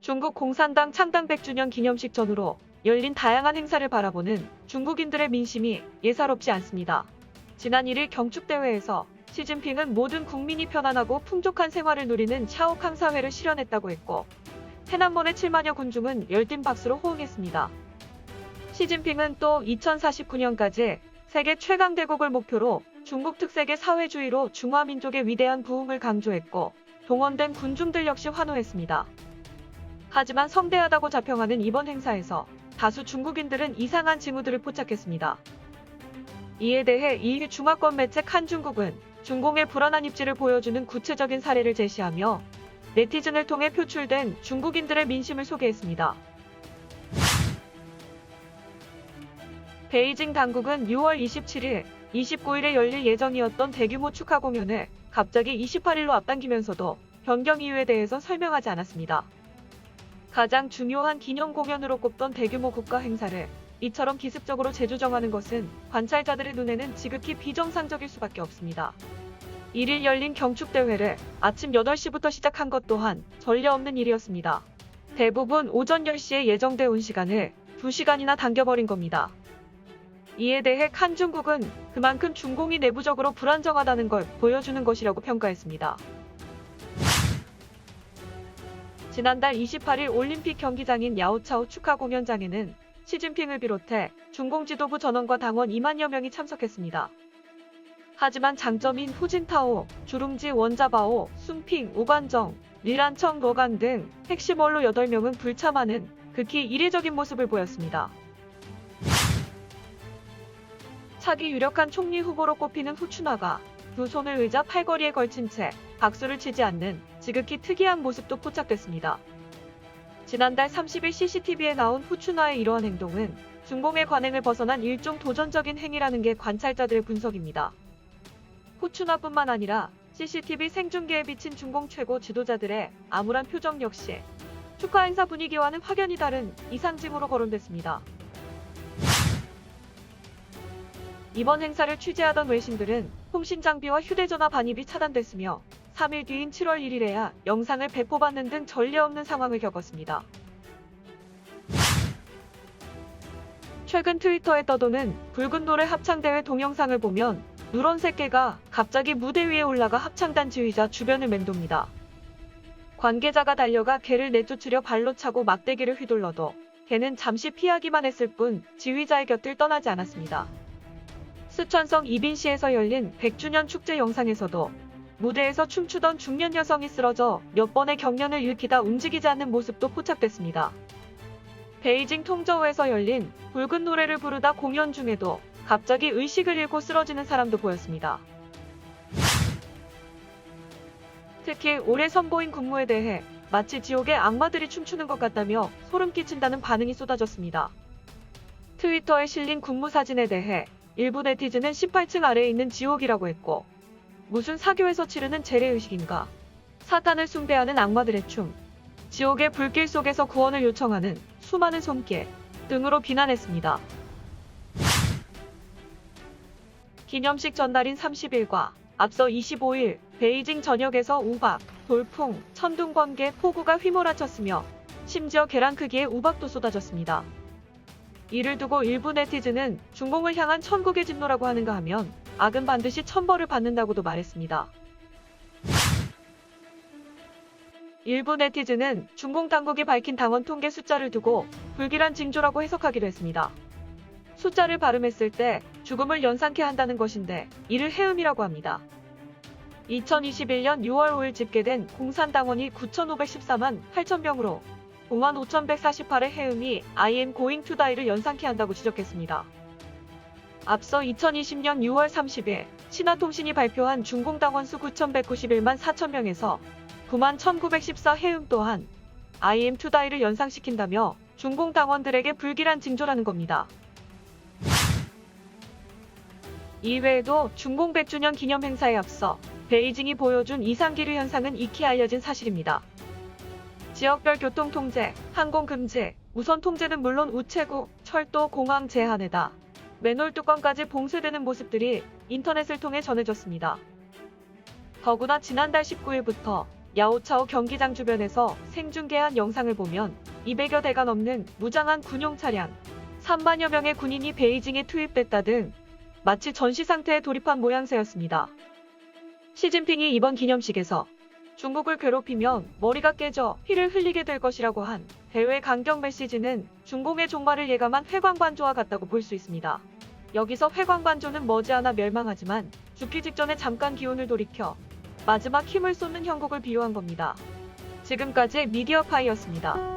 중국 공산당 창당 100주년 기념식 전후로 열린 다양한 행사를 바라보는 중국인들의 민심이 예사롭지 않습니다. 지난 1일 경축대회에서 시진핑은 모든 국민이 편안하고 풍족한 생활을 누리는 샤오캉 사회를 실현했다고 했고,天安門의 7만여 군중은 열띤 박수로 호응했습니다. 시진핑은 또 2049년까지 세계 최강대국을 목표로 중국 특색의 사회주의로 중화민족의 위대한 부흥을 강조했고, 동원된 군중들 역시 환호했습니다. 하지만 성대하다고 자평하는 이번 행사에서 다수 중국인들은 이상한 징후들을 포착했습니다. 이에 대해 2일 중화권 매체 칸중국은 중공의 불안한 입지를 보여주는 구체적인 사례를 제시하며 네티즌을 통해 표출된 중국인들의 민심을 소개했습니다. 베이징 당국은 6월 27일, 29일에 열릴 예정이었던 대규모 축하 공연을 갑자기 28일로 앞당기면서도 변경 이유에 대해서 설명하지 않았습니다. 가장 중요한 기념 공연으로 꼽던 대규모 국가 행사를 이처럼 기습적으로 재조정하는 것은 관찰자들의 눈에는 지극히 비정상적일 수밖에 없습니다. 1일 열린 경축대회를 아침 8시부터 시작한 것 또한 전례 없는 일이었습니다. 대부분 오전 10시에 예정돼 온 시간을 2시간이나 당겨버린 겁니다. 이에 대해 칸중국은 그만큼 중공이 내부적으로 불안정하다는 걸 보여주는 것이라고 평가했습니다. 지난달 28일 올림픽 경기장인 야오차오 축하 공연장에는 시진핑을 비롯해 중공 지도부 전원과 당원 2만여 명이 참석했습니다. 하지만 장점인 후진타오, 주룽지 원자바오, 순핑, 우관정, 리란청 로간 등 핵심 원로 8명은 불참하는 극히 이례적인 모습을 보였습니다. 차기 유력한 총리 후보로 꼽히는 후추나가 두 손을 의자 팔걸이에 걸친 채 박수를 치지 않는 지극히 특이한 모습도 포착됐습니다. 지난달 30일 CCTV에 나온 후추나의 이러한 행동은 중공의 관행을 벗어난 일종 도전적인 행위라는 게 관찰자들의 분석입니다. 후추나뿐만 아니라 CCTV 생중계에 비친 중공 최고 지도자들의 암울한 표정 역시 축하 행사 분위기와는 확연히 다른 이상징후로 거론됐습니다. 이번 행사를 취재하던 외신들은 통신 장비와 휴대전화 반입이 차단됐으며 3일 뒤인 7월 1일에야 영상을 배포받는 등 전례 없는 상황을 겪었습니다. 최근 트위터에 떠도는 붉은 노래 합창대회 동영상을 보면 누런색 개가 갑자기 무대 위에 올라가 합창단 지휘자 주변을 맴돕니다. 관계자가 달려가 개를 내쫓으려 발로 차고 막대기를 휘둘러도 개는 잠시 피하기만 했을 뿐 지휘자의 곁을 떠나지 않았습니다. 쓰촨성 이빈시에서 열린 100주년 축제 영상에서도 무대에서 춤추던 중년 여성이 쓰러져 몇 번의 경련을 일으키다 움직이지 않는 모습도 포착됐습니다. 베이징 통저우에서 열린 붉은 노래를 부르다 공연 중에도 갑자기 의식을 잃고 쓰러지는 사람도 보였습니다. 특히 올해 선보인 군무에 대해 마치 지옥의 악마들이 춤추는 것 같다며 소름 끼친다는 반응이 쏟아졌습니다. 트위터에 실린 군무 사진에 대해 일부 네티즌은 18층 아래에 있는 지옥이라고 했고, 무슨 사교에서 치르는 재래의식인가, 사탄을 숭배하는 악마들의 춤, 지옥의 불길 속에서 구원을 요청하는 수많은 손길 등으로 비난했습니다. 기념식 전날인 30일과 앞서 25일 베이징 전역에서 우박, 돌풍, 천둥, 번개, 폭우가 휘몰아쳤으며 심지어 계란 크기의 우박도 쏟아졌습니다. 이를 두고 일부 네티즌은 중공을 향한 천국의 진노라고 하는가 하면 악은 반드시 천벌을 받는다고도 말했습니다. 일부 네티즌은 중공 당국이 밝힌 당원 통계 숫자를 두고 불길한 징조라고 해석하기도 했습니다. 숫자를 발음했을 때 죽음을 연상케 한다는 것인데 이를 해음이라고 합니다. 2021년 6월 5일 집계된 공산당원이 9,514만 8천명으로 55,148의 해음이 I am going to die를 연상케 한다고 지적했습니다. 앞서 2020년 6월 30일 신화통신이 발표한 중공당원 수 9,191만 4천명에서 91,914 해음 또한 I am to die를 연상시킨다며 중공당원들에게 불길한 징조라는 겁니다. 이외에도 중공 100주년 기념 행사에 앞서 베이징이 보여준 이상기류 현상은 익히 알려진 사실입니다. 지역별 교통 통제, 항공 금지, 우선 통제는 물론 우체국, 철도, 공항 제한에다 맨홀 뚜껑까지 봉쇄되는 모습들이 인터넷을 통해 전해졌습니다. 더구나 지난달 19일부터 야오차오 경기장 주변에서 생중계한 영상을 보면 200여 대가 넘는 무장한 군용 차량, 3만여 명의 군인이 베이징에 투입됐다 등 마치 전시 상태에 돌입한 모양새였습니다. 시진핑이 이번 기념식에서 중국을 괴롭히면 머리가 깨져 피를 흘리게 될 것이라고 한 대외 강경 메시지는 중공의 종말을 예감한 회광반조와 같다고 볼 수 있습니다. 여기서 회광반조는 머지않아 멸망하지만 죽기 직전에 잠깐 기운을 돌이켜 마지막 힘을 쏟는 형국을 비유한 겁니다. 지금까지 미디어파이였습니다.